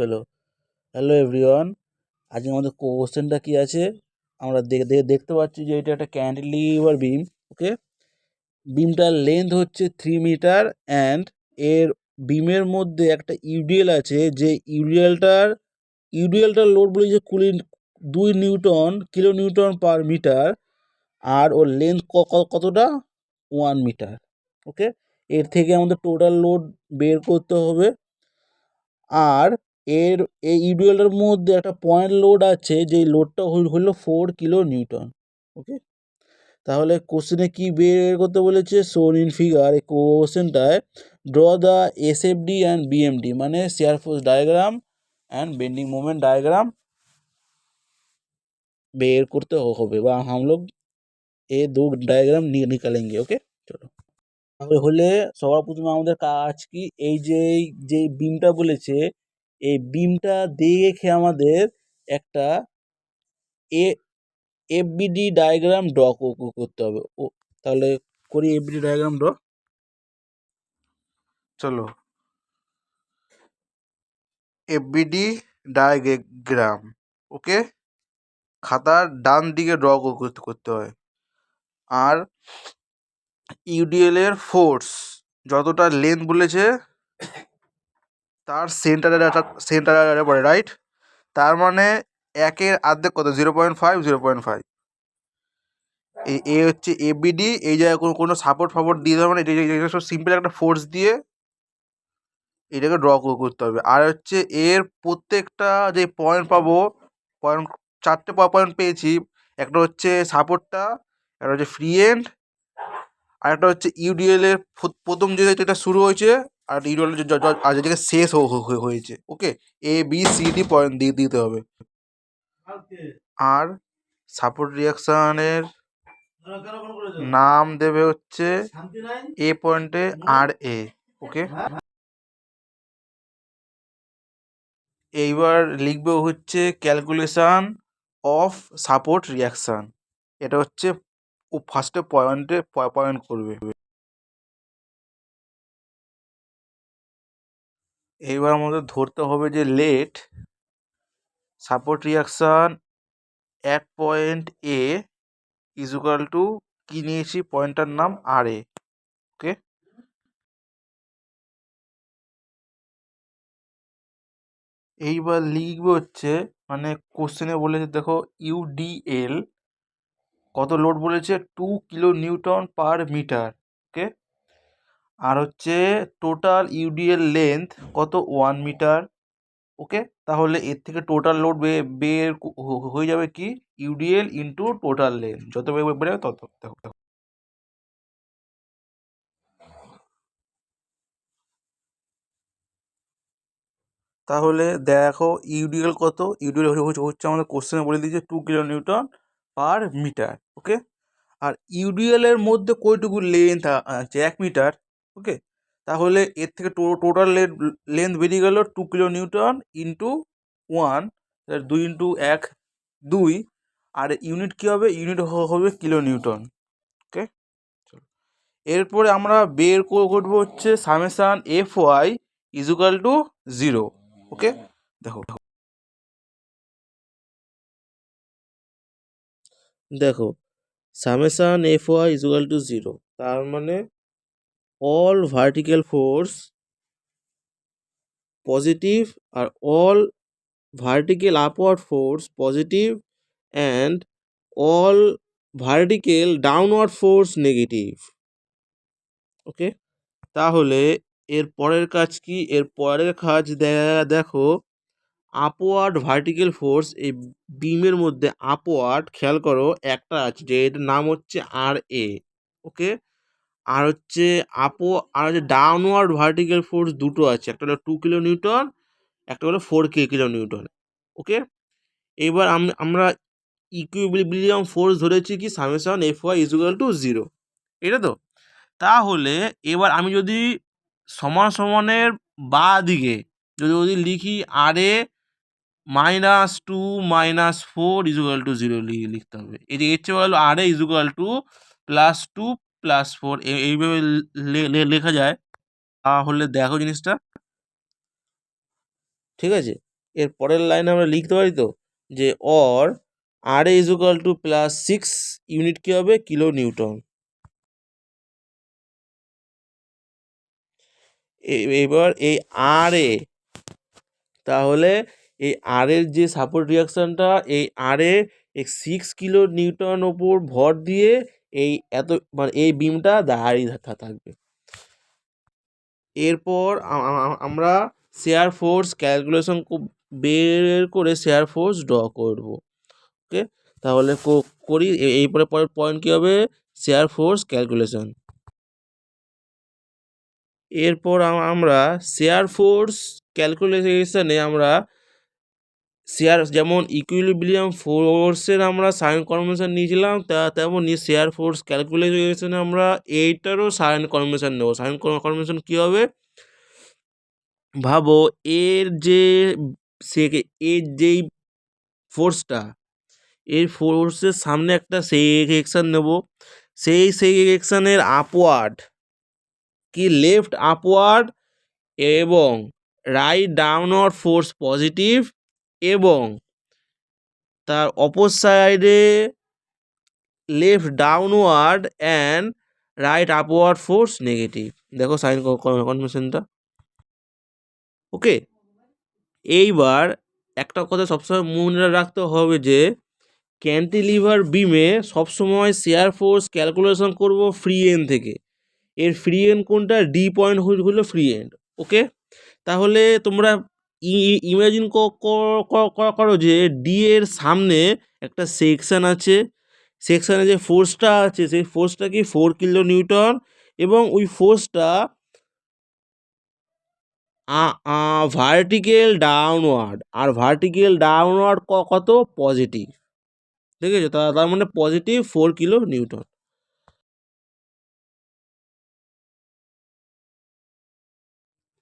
চলো, hello everyone. আজকে আমাদের কোশ্চেনটা কি আছে? আমরা দেখতে পাচ্ছি যে এটা একটা ক্যান্টিলিভার বিম। ওকে, বিমটার লেন্থ হচ্ছে 3 মিটার অ্যান্ড এর বিমের মধ্যে একটা ইউডিএল আছে, যে ইউডিএলটার লোড বলেছে 2 কিলো নিউটন পার মিটার, আর ওর লেন্থ কতটা? 1 মিটার। ওকে, এর থেকে আমাদের টোটাল লোড বের করতে হবে। আর এই ইউডিএলটার মধ্যে একটা পয়েন্ট লোড আছে, যেই লোডটা হলো 4 কিলো নিউটন। ওকে, তাহলে কোশ্চেনে কি বের করতে বলেছে? শোন ইন ফিগার। এই কোশ্চেনটায় draw the SFD and BMD, মানে shear force diagram and bending moment diagram বের করতে হবে, বা हम लोग ये दो डायग्राम निकालेंगे। ওকে, চলো। তাহলে সবার প্রথমে আমাদের কাজ কি, যে বিমটা বলেছে, এই বিমটা দেখে আমাদের একটা এ এফবিডি ডায়াগ্রাম ড্র করতে হবে। তাহলে করি এফবিডি ডায়াগ্রাম ড্র। চলো, এফবিডি ডায়াগ্রাম। ওকে, খাতার ডান দিকে ড্র করতে হয়। আর ইউডিএল এর ফোর্স যতটা লেন্থ বলেছে তার সেন্টারে পড়ে, রাইট? তার মানে একের অর্ধেক কত? 0.5, 0.5। এ হচ্ছে এবিডি। এই জায়গায় কোনো সাপোর্ট দিয়ে দেবে না, এটা সব সিম্পল একটা ফোর্স দিয়ে এটাকে ড্র করতে হবে। আর হচ্ছে এর প্রত্যেকটা যে পয়েন্ট পাবো, পয়েন্ট 4টে পয়েন্ট পেয়েছি। একটা হচ্ছে সাপোর্টটা, একটা হচ্ছে ফ্রি এন্ড, আর একটা হচ্ছে ইউডিএল এর প্রথম যেটা শুরু হয়েছে, আর ইউডিএল আর যেটাকে শেষ হয়েছে। ওকে, এ বি সি ডি পয়েন্ট দিয়ে দিতে হবে। আর সাপোর্ট রিয়াকশনের নাম দেবে হচ্ছে এ পয়েন্টে আর এ। ওকে, এইবার লিখবে হচ্ছে ক্যালকুলেশন অফ সাপোর্ট রিয়াকশন। এটা হচ্ছে ও ফার্স্টে পয়েন্ট করবে। এইবার আমাদের ধরতে হবে যে let support reaction at point A is equal to, কি নিয়েছি, পয়েন্টটার নাম আর এ। ওকে, এইবার লিখবে হচ্ছে, মানে কোশ্চেনে বলেছে দেখো, ইউডিএল কত লোড বলেছে? 2 কিলো নিউটন পার মিটার। ওকে, আর হচ্ছে টোটাল ইউডিএল লেন্থ কত? 1 মিটার। ওকে, তাহলে এর থেকে টোটাল লোড বের হয়ে যাবে কি? ইউডিএল ইন্টু টোটাল লেন্থ, যত বেড়ে তত। দেখো দেখো, তাহলে দেখো ইউডিএল কত? ইউডিএল হচ্ছে আমাদের কোশ্চেনে বলে দিয়েছে 2 কিলো নিউটন পার মিটার। ওকে, আর ইউডিএল এর মধ্যে কয়টুকু লেন্থ আছে? 1 মিটার। ওকে, তাহলে এর থেকে টোটাল লেন্থ বেরিয়ে গেল 2 কিলো নিউটন ইন্টু 1, 2 ইন্টু 1, 2। আর ইউনিট কী হবে? ইউনিট হবে কিলো নিউটন। ওকে, এরপরে আমরা বের করবো হচ্ছে summation F Y is equal to 0। Okay, দেখো দেখো summation F Y is equal to 0, তার মানে all vertical force positive, R all vertical upward force positive, and all vertical downward force negative. ওকে, তাহলে এর পরের কাজ কি? এর পরের কাজ দেখো, আপওয়ার্ড ভার্টিক্যাল ফোর্স এই বিমের মধ্যে আপওয়ার্ড, খেয়াল করো একটা আছে, যে এটার নাম হচ্ছে আর এ। ওকে, আর হচ্ছে আর হচ্ছে ডাউনওয়ার্ড ভার্টিক্যাল ফোর্স দুটো আছে, একটা হলো 2 কিলো নিউটন, একটা হলো 4 কিলো নিউটন। ওকে, এবার আমরা ইকুইলিব্রিয়াম ফোর্স ধরেছি কি? Summation F Y is equal to 0, এটা তো। তাহলে এবার আমি যদি সমান সমানের বা দিকে যদি লিখি আর এ -2 - 4 ইজ ইকুয়াল টু 0 লিখতে হবে। এই যে এর চেয়ে হলো আর এ ইজ ইকুয়াল টু +2 +4, এইভাবে লেখা যায়। তাহলে দেখো জিনিসটা, ঠিক আছে? এর পরের লাইনে আমরা লিখতে পারি তো যে or R A is equal to plus 6 unit কী হবে, কিলো নিউটন। এবার এই আর এ, তাহলে এই আর এর যে সাপোর্ট রিয়াকশানটা, এই আর এ 6 কিলো নিউটন ওপর ভর দিয়ে এই এত মানে এই বিমটা দাঁড়িয়ে থাকবে। এরপর আমরা শেয়ার ফোর্স ক্যালকুলেশন বের করে শেয়ার ফোর্স ড্র করব। ওকে, তাহলে করি। পরের পয়েন্ট কী হবে, শেয়ার ফোর্স ক্যালকুলেশন। এরপর আমরা শেয়ার ফোর্স ক্যালকুলেশনে আমরা শেয়ার যেমন ইকুইলিব্রিয়াম ফোর্সের আমরা সাইন কনভেনশন নিয়েছিলাম, তেমনই শেয়ার ফোর্স ক্যালকুলেশনে আমরা এইটারও সাইন কনভেনশন নেব। সাইন কনভেনশন কী হবে, ভাবো এর যে এর যেই ফোর্সটা, এর ফোর্সের সামনে একটা সেকশন নেব, সেই সেকশনের আপওয়ার্ড কি লেফট আপওয়ার্ড এবং রাইট ডাউনওয়ার্ড ফোর্স পজিটিভ, এবং তার অপর সাইডে left downward and right upward force negative. দেখো সাইন কনভেনশনটা। ওকে, এইবার একটা কথা সবসময় মনে রাখতে হবে যে ক্যান্টিলিভার বিমে সবসময় শেয়ার ফোর্স ক্যালকুলেশন করব ফ্রি এন্ড থেকে। এর ফ্রি এন্ড কোনটা, ডি পয়েন্ট হলো ফ্রি এন্ড। ওকে, তাহলে তোমরা ইমাজিন করো যে ডি এর সামনে একটা সেকশন আছে, সেকশানে যে ফোর্সটা আছে সেই ফোর্সটা কি 4 কিলো নিউটন, এবং ওই ফোর্সটা ভার্টিক্যাল ডাউনওয়ার্ড, আর ভার্টিক্যাল ডাউনওয়ার্ড কত, পজিটিভ। ঠিক আছে, তার মানে পজিটিভ 4 কিলো নিউটন।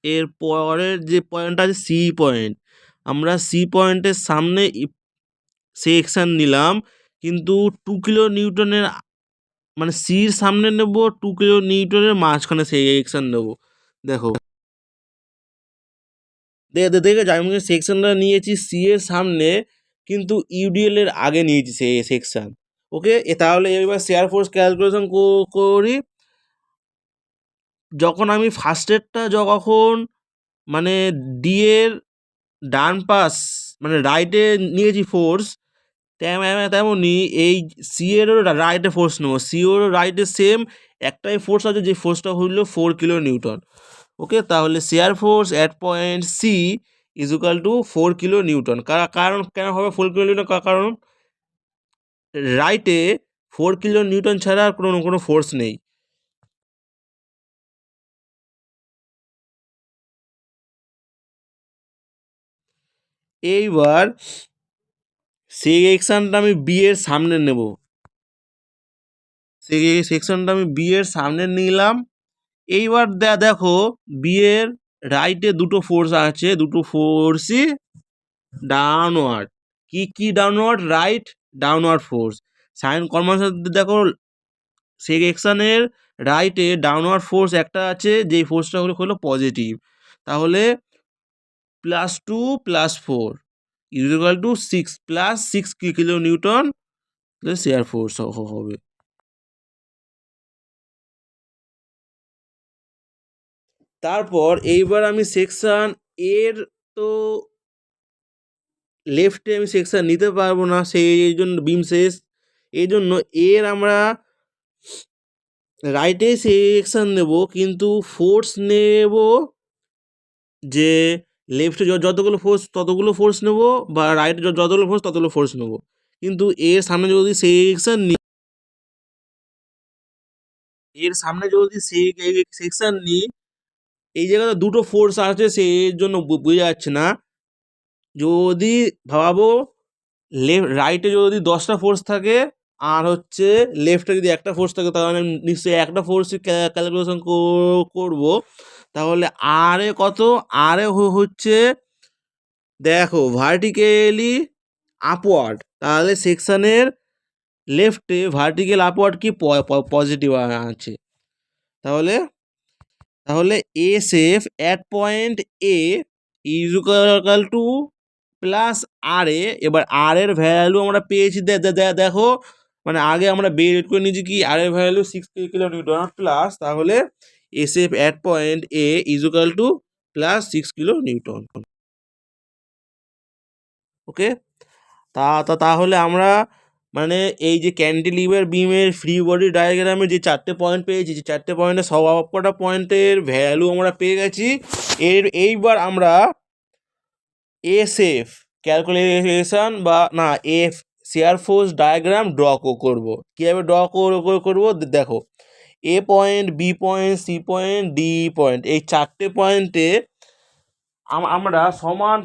এর পরের যে পয়েন্টটা আছে সি পয়েন্ট, আমরা সি পয়েন্টের সামনে সেকশন নিলাম, কিন্তু 2 কিলো নিউটনের মানে সির সামনে নেব, 2 কিলো নিউটনের মাঝখানে সেকশন নেব। দেখো দেখে আমি সেকশনটা নিয়েছি সি এর সামনে, কিন্তু ইউডিএল এর আগে নিয়েছি সেই সেকশন। ওকে, তাহলে এবার শেয়ার ফোর্স ক্যালকুলেশন করি। যখন আমি ফার্স্টেরটা যখন মানে ডি এর ডান পাশ মানে রাইটে নিয়েছি ফোর্স, তেমনই এই সি এরও রাইটে ফোর্স নেবো, সি এরও রাইটে সেম একটাই ফোর্স আছে, যে ফোর্সটা হলো 4 কিলো নিউটন। ওকে, তাহলে shear force at point C is equal to 4 kilonewton. কারণ কেন হবে 4 কিলো নিউটন, কারণ রাইটে 4 কিলো নিউটন ছাড়া আর কোনো ফোর্স নেই। এইবার সেই সেকশনটা আমি বি এর সামনে নেব, সেই সেকশনটা আমি বি এর সামনে নিলাম। এইবার দেখো বি এর রাইটে দুটো ফোর্স আছে, দুটো ফোর্সই ডাউনওয়ার্ড। কি downward, right downward force. Sign convention দেখো সেকশনের রাইটে ডাউনওয়ার্ড ফোর্স একটা আছে, যেই ফোর্সটা হলো পজিটিভ। তাহলে +2 + 4 is equal two 6 +6 kilo Newton share force হবে। তারপর এইবার আমি সেকশন এর তো লেফটে আমি সেকশন নিতে পারবো না, সেই জন্য বিম শেষ, এই জন্য এর আমরা রাইটে সেকশন নেব, কিন্তু ফোর্স নেব যে লেফটে যতগুলো ফোর্স ততগুলো ফোর্স নেব, বা রাইটে যতগুলো ফোর্স ততগুলো ফোর্স নেব। কিন্তু এর সামনে যদি সেকশন নিই, এর সামনে যদি সেকশন নিই, এই জায়গাতে দুটো ফোর্স আছে, সেই জন্য বোঝা যাচ্ছে না। যদি ভাবো রাইটে যদি 10টা ফোর্স থাকে, আর হচ্ছে লেফটে যদি একটা ফোর্স থাকে, তাহলে নিশ্চয়ই একটা ফোর্সই ক্যালকুলেশন করব। তাহলে আর এ কত, আর এ হচ্ছে দেখো ভার্টিক্যালি আপওয়ার্ড, তাহলে সেকশনের লেফটে ভার্টিক্যাল আপওয়ার্ড কি পজিটিভ আছে। তাহলে তাহলে S F at point A is equal to plus R A, এবার আর এর ভ্যালু আমরা পেয়েছি দেখো, মানে আগে আমরা বের করে নিয়েছি কি আর এর ভ্যালু 6 কিলো নিউটন প্লাস, তাহলে S F at point A is equal to plus 6 kilo Newton. Okay, তাহলে আমরা মানে এই যে ক্যান্টিলিভার বিমের ফ্রি বডি ডায়াগ্রামে যে 4টে পয়েন্ট পেয়েছি, যে 4টে পয়েন্টে সব কটা পয়েন্টের ভ্যালু আমরা পেয়ে গেছি। এইবার আমরা এসএফ ক্যালকুলেশন বা না F shear force diagram draw করবো। কীভাবে ড্র করবো দেখো, A point, B point, C point, D point, এই 4টে পয়েন্টে আমরা সমান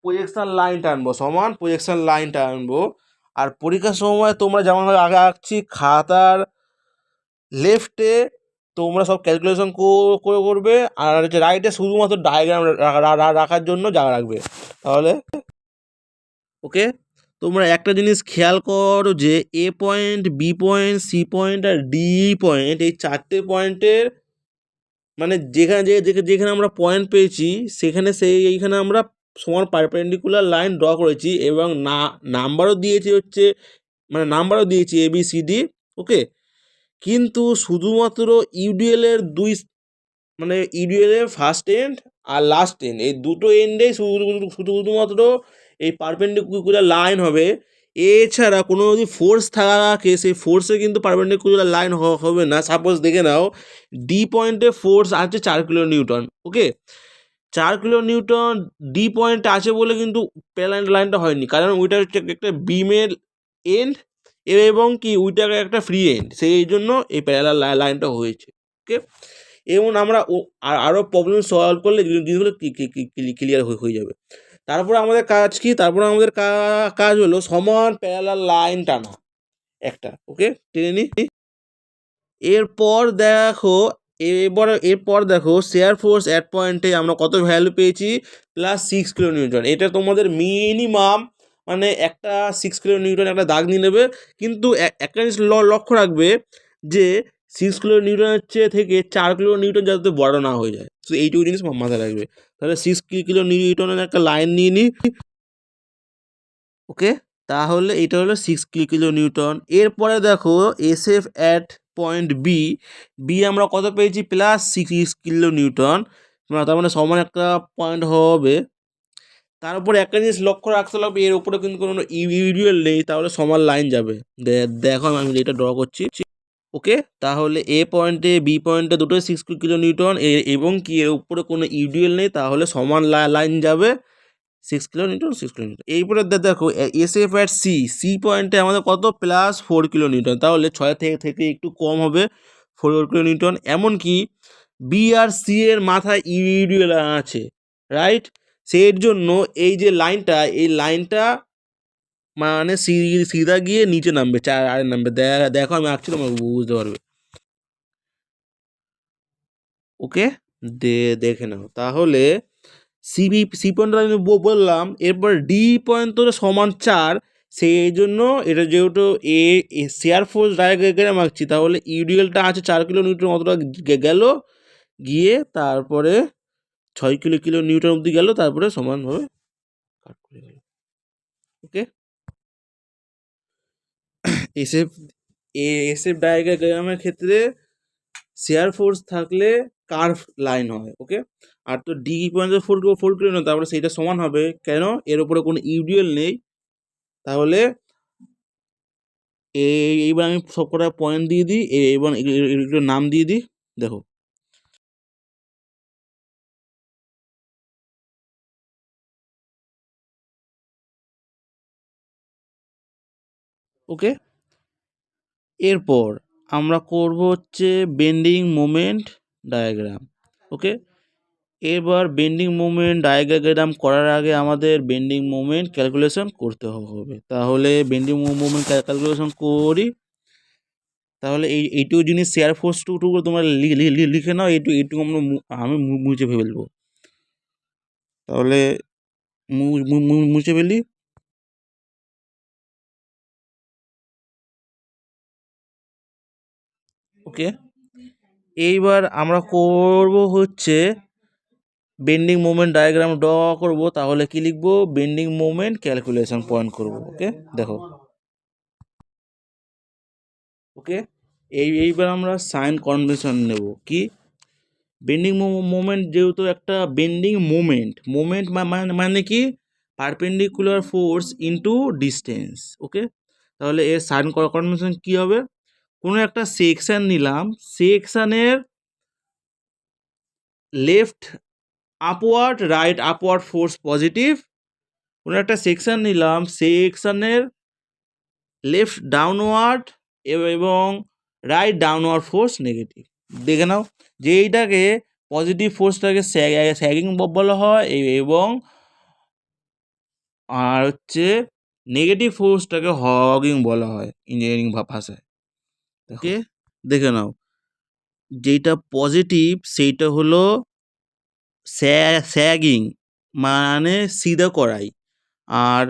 প্রজেকশন লাইন টানবো, সমান প্রজেকশন লাইন টানবো। আর পরীক্ষার সময় তোমরা যেমন আগে আঁকছি, খাতার লেফটে তোমরা সব ক্যালকুলেশন করবে, আর হচ্ছে রাইটে শুধুমাত্র ডায়াগ্রাম রাখার জন্য জায়গা রাখবে। তাহলে ওকে, তোমরা একটা জিনিস খেয়াল করো যে A point, B point, C point আর ডি পয়েন্ট, এই 4টে পয়েন্টের মানে যেখানে আমরা পয়েন্ট পেয়েছি সেখানে এইখানে আমরা সমান পারপেন্ডিকুলার লাইন ড্র করেছি, এবং নাম্বারও দিয়েছি হচ্ছে, মানে নাম্বারও দিয়েছি A B C D. Okay, কিন্তু শুধুমাত্র ইউডিএল এর মানে ইউডিএল এর ফার্স্ট এন্ড আর লাস্ট এন্ড, এই দুটো এন্ডেই শুধুমাত্র এই পারপেন্ডিকুলার লাইন হবে। এছাড়া কোনো যদি ফোর্স থাকে সেই ফোর্সে কিন্তু পারপেন্ডিকুলার লাইন হবে না। সাপোজ দেখে নাও ডি পয়েন্টে ফোর্স আছে 4 কিলো নিউটন। ওকে, 4 কিলো নিউটন ডি পয়েন্টে আছে বলে কিন্তু প্যারালাল লাইনটা হয়নি, কারণ ওইটা হচ্ছে একটা বিমের এন্ড এবং কি ওইটা একটা ফ্রি এন্ড, সেই জন্য এই প্যারালাল লাইনটা হয়েছে। ওকে, এবং আমরা আরও প্রবলেম সলভ করলে জিনিসগুলো ক্লিয়ার হয়ে যাবে। তারপরে আমাদের কাজ কি, তারপরে আমাদের কাজ হলো সমান প্যারালাল লাইন টানা একটা। ওকে, টেনে নি। এরপর দেখো, এরপর দেখো শেয়ার ফোর্স অ্যাট পয়েন্টে আমরা কত ভ্যালু পেয়েছি, প্লাস 6 কিলো নিউটন। এটা তোমাদের মিনিমাম মানে একটা 6 কিলো নিউটন একটা দাগ নিয়ে নেবে, কিন্তু একটা জিনিস লক্ষ্য রাখবে যে 6 কিলো নিউটনের থেকে 4 কিলো নিউটন যাতে বড় না হয়ে যায়, তো এইটুকু জিনিস মাথায় রাখবে। তাহলে 6 কিলো নিউটনের একটা লাইন নিয়ে নিই। ওকে, তাহলে এটা হলো 6 কিলো নিউটন। এরপরে দেখো S F at point B, B আমরা কত পেয়েছি, প্লাস 6 কিলো নিউটন, তার মানে সমান একটা পয়েন্ট হবে। তার উপরে একটা জিনিস লক্ষ্য রাখতে হবে, এর উপরে কিন্তু কোনো ইউডিএল নেই, তাহলে সমান লাইন যাবে। দেখো আমি এটা ড্র করছি। ওকে, তাহলে এ পয়েন্টে বি পয়েন্টে দুটোই 6 কিলো নিউটন এবং কি এর উপরে কোনো ইউডিএল নেই, তাহলে সমান লাইন যাবে 6 কিলো নিউটন, 6 কিলো নিউটন। এইপরে দেখো S F at C, C পয়েন্টে আমাদের কত, প্লাস 4 কিলো নিউটন, তাহলে 6 থেকে একটু কম হবে 4 কিলো নিউটন। এমনকি বি আর সি এর মাথায় ইউডিএল আছে, রাইট? সেই জন্য এই যে লাইনটা, এই লাইনটা মানে সিধা গিয়ে নিচে নামবে, 4 নামবে। দেখো আমি আঁকছি, তোমরা বুঝতে পারবে। ওকে, দেখে নাও তাহলে সি পয়েন্ট আমি বললাম। এরপর ডি পয়েন্ট তো সমান 4, সেই জন্য এটা যেহেতু শেয়ার ফোর্স ডায়াগ্রাম আঁকছি, তাহলে ইউডিএলটা আছে 4 কিলো নিউটন, অতটা গেল, গিয়ে তারপরে 6 কিলো নিউটন অবধি গেল, তারপরে সমানভাবে কাট করে গেল। ওকে, এসএফ এসএফ ডায়াগ্রামের ক্ষেত্রে শেয়ার ফোর্স থাকলে কার্ভ লাইন হয়। ওকে, আর তো ডি পয়েন্ট 4 কিলো না, তারপরে সেইটা সমান হবে, কেন, এর উপরে কোনো ইউডিএল নেই। তাহলে এইবার আমি সব কটা পয়েন্ট দিয়ে দিই এবং এগুলোর নাম দিয়ে দিই। দেখো, ওকে, এরপর আমরা করব হচ্ছে বেন্ডিং মোমেন্ট ডায়াগ্রাম। ওকে, এবার বেন্ডিং মোমেন্ট ডায়াগ্রাম করার আগে আমাদের বেন্ডিং মোমেন্ট ক্যালকুলেশন করতে হবে। তাহলে বেন্ডিং মোমেন্ট ক্যালকুলেশন করি। তাহলে এইটুকু জিনিস শেয়ার ফোর্স টুকু তোমরা লিখে নাও, এইটুকু আমি মুছে ফেলবো। তাহলে মুছে ফেলি। ওকে, এইবার আমরা করব হচ্ছে বেন্ডিং মোমেন্ট ডায়াগ্রাম ড্র করব, তাহলে কি লিখবো, বেন্ডিং মোমেন্ট ক্যালকুলেশন পয়েন্ট করব। ওকে, দেখো। ওকে, এইবার আমরা সাইন কনভেনশন নেব। কি, বেন্ডিং মোমেন্ট যেহেতু একটা বেন্ডিং মোমেন্ট, মোমেন্ট মানে কি, পারপেন্ডিকুলার ফোর্স ইনটু ডিস্টেন্স। ওকে, তাহলে এর সাইন কনভেনশন কি হবে, কোনো একটা সেকশন নিলাম, সেকশনের left upward right upward force positive, কোনো একটা সেকশন নিলাম, সেকশনের লেফট ডাউনওয়ার্ড এবং রাইট ডাউনওয়ার্ড ফোর্স নেগেটিভ। দেখে নাও যে এইটাকে পজিটিভ ফোর্সটাকে স্যাগিং বলা হয় এবং আর হচ্ছে নেগেটিভ ফোর্সটাকে হগিং বলা হয় ইঞ্জিনিয়ারিং ভাষায়। ওকে, দেখে নাও, যেটা পজিটিভ সেইটা হলো স্যাগিং মানে সিধা করাই, আর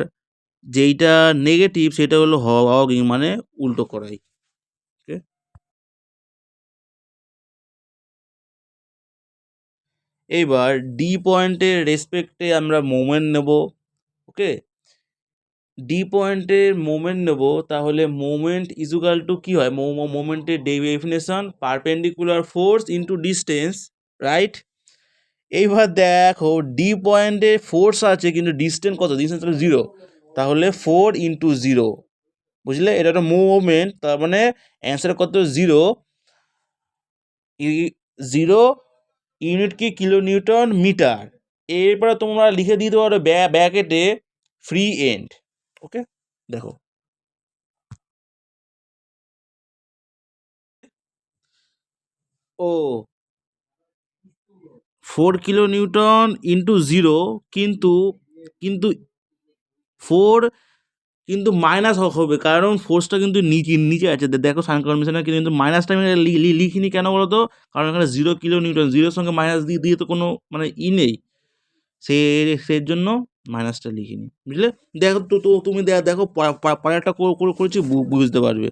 যেইটা নেগেটিভ সেটা হলো হগিং মানে উল্টো করাই। ওকে, এইবার ডি পয়েন্টের রেসপেক্টে আমরা মোমেন্ট নেব। ওকে, ডি পয়েন্টের মোমেন্ট নেব, তাহলে মোমেন্ট ইজুকাল টু কি হয়, মোমেন্টের definition perpendicular force into distance, right. এইবার দেখো ডি পয়েন্টে ফোর্স আছে কিন্তু ডিস্টেন্স কত, ডিস্টেন্স হলো 0, তাহলে 4 × 0, বুঝলে, এটা একটা মুভমেন্ট, তার মানে অ্যান্সার কত, 0। 0 ইউনিট কি, কিলো নিউটন মিটার। এরপরে তোমরা লিখে দিতে পারো ব্যাকেটে ফ্রি এন্ড। ওকে, দেখো, ও 4 kN/0, কিন্তু কিন্তু 4 কিন্তু মাইনাস হবে, কারণ ফোর্সটা কিন্তু নিচে নিচে আছে। দেখো সাইন কনভেনশনে কিন্তু মাইনাসটা আমি লিখিনি কেন বলো তো, কারণ এখানে 0 kN, জিরোর সঙ্গে মাইনাস দিয়ে দিয়ে তো কোনো মানে নেই, সে সের জন্য মাইনাসটা লিখিনি, বুঝলে। দেখো তো তুমি দেখো পরেরটা করেছি, বুঝতে পারবে।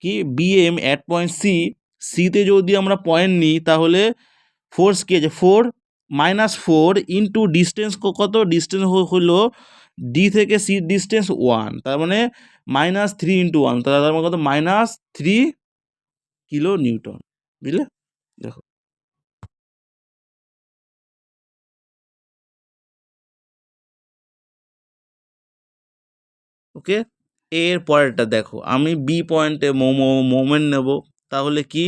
কি, বিএম অ্যাট পয়েন্ট সিতে যদি আমরা পয়েন্ট নিই, তাহলে ফোর্স কি আছে, 4 ইন্টু ডিস্টেন্স কত, ডিস্টেন্স হলো ডি থেকে সি ডিস্টেন্স 1, তার মানে -3 × 1, তার মানে কত, -3 kN, বুঝলে। দেখো, ওকে, এর পরেরটা দেখো, আমি বি পয়েন্টে মোমেন্ট নেব, তাহলে কি,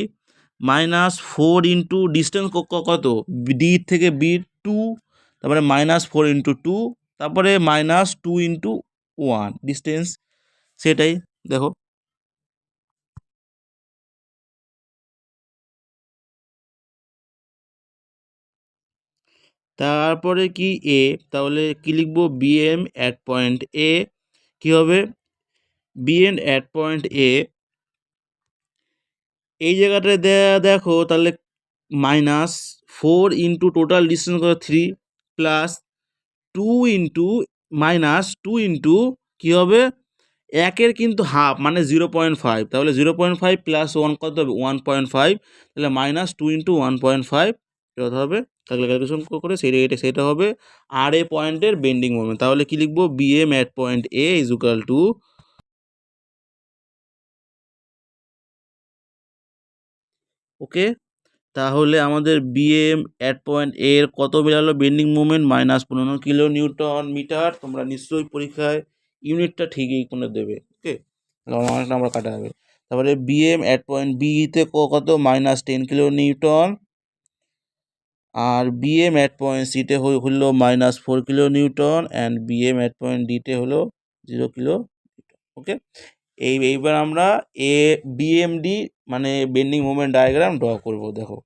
-4 ইন্টু ডিস্টেন্স কত, ডি থেকে বি 2, তারপরে -4 × 2, তারপরে -2 × 1 ডিস্টেন্স, সেটাই। দেখো, তারপরে কি এ, তাহলে কি লিখবো, বিএম অ্যাট পয়েন্ট এ, কি হবে, বিএম অ্যাট পয়েন্ট এ, এই জায়গাটায় দেখো তাহলে -4 ইন্টু টোটাল ডিস্টেন্স কত 3, প্লাস 2 ইন্টু কী হবে, একের কিন্তু হাফ মানে 0.5, তাহলে 0.5 প্লাস 1 কত হবে, 1.5, তাহলে -2 × 1.5 কত হবে, তাহলে ক্যালকুলেশন করে সেটা হবে আর এ পয়েন্টের বেন্ডিং মোমেন্ট। তাহলে কি লিখবো, BM at point A is equal to, okay, তাহলে আমাদের বিএম অ্যাট পয়েন্ট এর কত বেরালো বেন্ডিং মোমেন্ট, -15 kN/m। তোমরা নিশ্চয়ই পরীক্ষায় ইউনিটটা ঠিকই কোনো দেবে। ওকে, অনেক নাম্বার কাটা হবে। তারপরে বিএম অ্যাট পয়েন্ট বিতে কত, -10 kN, আর বিএম অ্যাট পয়েন্ট সিতে হলো -4 kN, and BM at point ডিতে হলো 0 kN। ওকে, এইবার আমরা এ বিএমডি মানে বেন্ডিং মোমেন্ট ডায়াগ্রাম ড্র করব। দেখো,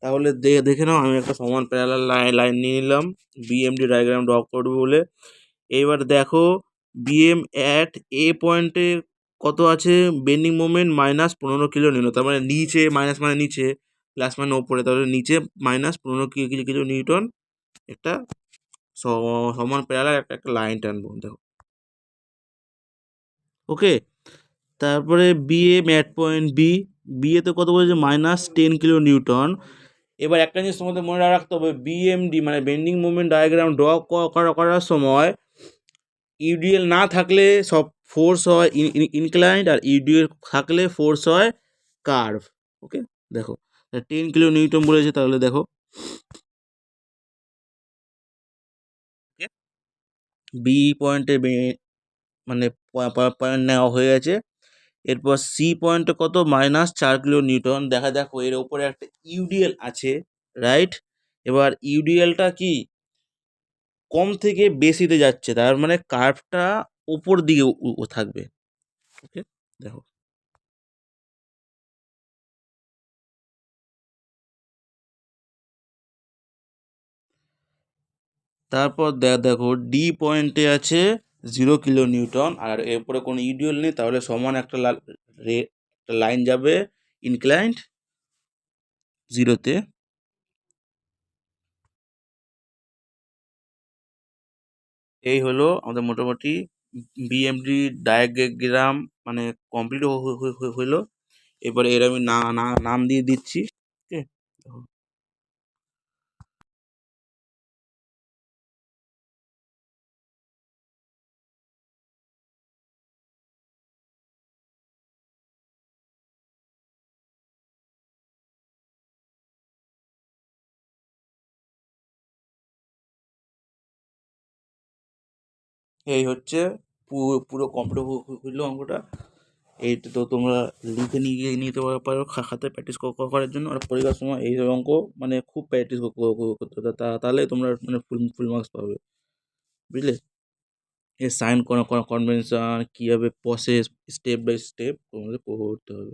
তাহলে দেখে নাও, আমি একটা সমান প্যারালাল লাইন নিয়ে নিলাম বিএমডি ডায়াগ্রাম ড্র করবো বলে। এইবার দেখো, বিএম অ্যাট এ পয়েন্টে কত আছে, বেন্ডিং মোমেন্ট -15 kN, তার মানে নিচে, মাইনাস মানে নিচে, প্লাস মানে ওপরে, তাহলে নিচে -15 kN। একটা সমান প্যারালাল একটা একটা লাইন টানবো, দেখো। ওকে, তারপরে B a mat point B এতে কত বলেছে, -10 kN। এবার একটা জিনিস তোমাদের মনে রাখতে হবে, বিএমডি মানে বেন্ডিং মোমেন্ট ডায়াগ্রাম ড্র করার সময় ইউডিএল না থাকলে সব ফোর্স হয় ইনক্লাইন্ড, আর ইউডিএল থাকলে ফোর্স হয় কার্ভ। ওকে, দেখো 10 kN বলেছে, তাহলে দেখো বি পয়েন্টে মানে পয়েন্ট নেওয়া হয়ে গেছে। এরপর সি পয়েন্টে কত, -4 kN। দেখা দেখো এর ওপরে একটা ইউডিএল আছে, রাইট। এবার ইউডিএলটা কি কম থেকে বেশিতে যাচ্ছে, তার মানে কার্ভটা উপর দিকে থাকবে। ওকে, দেখো। তারপর দেখো ডি পয়েন্টে আছে 0 kN, আর এরপরে কোনো ইউডিএল নেই, তাহলে সমান একটা লাইন যাবে ইনক্লাইন্ড 0-তে। এই হলো আমাদের মোটামুটি বিএমডি ডায়াগ্রাম মানে কমপ্লিট হইলো। এবারে এর আমি নাম দিয়ে দিচ্ছি। ওকে, এই হচ্ছে পুরো কমপ্লিট হইলো অঙ্কটা। এইটা তো তোমরা লিখে নিয়ে নিতে পারো খাতায় প্র্যাকটিস করার জন্য। আর পরীক্ষার সময় এই অঙ্ক মানে খুব প্র্যাকটিস করতে হবে, তাহলে তোমরা মানে ফুল মার্কস পাবে, বুঝলে। এর সাইন কনভেনশন কীভাবে প্রসেস স্টেপ বাই স্টেপ তোমাদের করতে হবে।